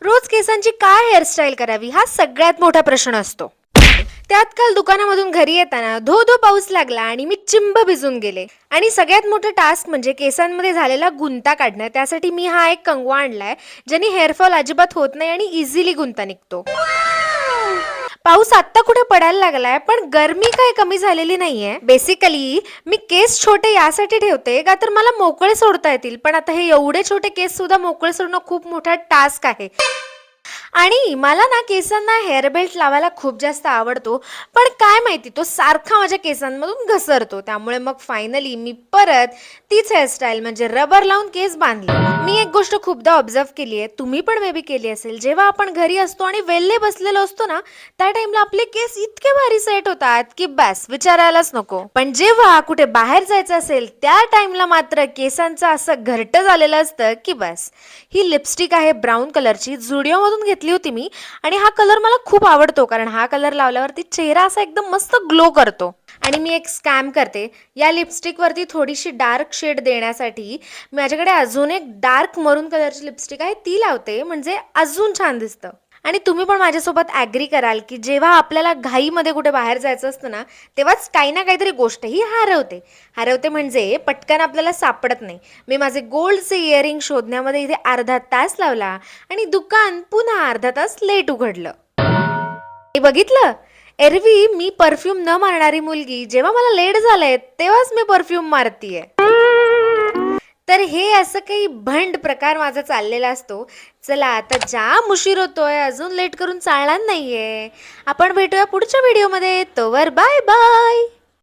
रोज केसांची काय हेअरस्टाईल करावी हा सगळ्यात मोठा प्रश्न असतो. त्यात काल दुकानामधून घरी येताना धो धो पाऊस लागला आणि मी चिंब भिजून गेले. आणि सगळ्यात मोठं टास्क म्हणजे केसांमध्ये झालेला गुंता काढणं. त्यासाठी मी हा एक कंगवा आणलाय ज्याने हेअरफॉल अजिबात होत नाही आणि इझिली गुंता निघतो. पाऊस आत्ता कुठे पडायला लागलाय, पण गरमी काय कमी झालेली नाहीये. बेसिकली मी केस छोटे यासाठी ठेवते का तर मला मोकळे सोडता येतील, पण आता हे एवढे छोटे केस सुद्धा मोकळे सोडणं खूप मोठा टास्क आहे. आणि मला ना केसांना हेअर बेल्ट लावायला खूप जास्त आवडतो, पण काय माहिती तो सारखा माझ्या केसांमधून घसरतो. त्यामुळे मग फायनली मी परत तीच हेअरस्टाईल म्हणजे रबर लावून केस बांधले. मी एक गोष्ट खूपदा ऑब्झर्व केली आहे, तुम्ही पण मे बी केली असेल. जेव्हा आपण घरी असतो आणि वेल्हे बसलेलो असतो ना, त्या टाइमला आपले केस इतके भारी सेट होतात की बस विचारायलाच नको. पण जेव्हा कुठे बाहेर जायचं असेल त्या टाइमला मात्र केसांचं असं घरटं झालेलं असतं की बस. ही लिपस्टिक आहे ब्राऊन कलरची, झुडिओ मधून घेतली होती मी आणि हा कलर मला खूप आवडतो कारण हा कलर लावल्यावरती चेहरा असा एकदम मस्त ग्लो करतो. आणि मी एक स्कॅम करते, या लिपस्टिक वरती थोडीशी डार्क शेड देण्यासाठी माझ्याकडे अजून एक डार्क मरून कलरची लिपस्टिक आहे, ती लावते म्हणजे अजून छान दिसतं. आणि तुम्ही पण माझ्यासोबत ॲग्री कराल की जेव्हा आपल्याला घाईमध्ये कुठे बाहेर जायचं असतं ना, तेव्हाच काही ना काहीतरी गोष्ट ही हरवते म्हणजे पटकन आपल्याला सापडत नाही. मी माझे गोल्डचे इयरिंग शोधण्यामध्ये इथे अर्धा तास लावला आणि दुकान पुन्हा अर्धा तास लेट उघडलं. हे बघितलं, एरवी मी परफ्यूम न मारणारी मुलगी जेव्हा मला लेट झालंय तेव्हाच मी परफ्यूम मारतीये. तर हे असं काही भंड प्रकार माझा चाललेला असतो. चला आता जाम उशीर होतोय, अजून लेट करून चालणार नाहीये. आपण भेटूया पुढच्या व्हिडिओमध्ये. तोवर बाय बाय.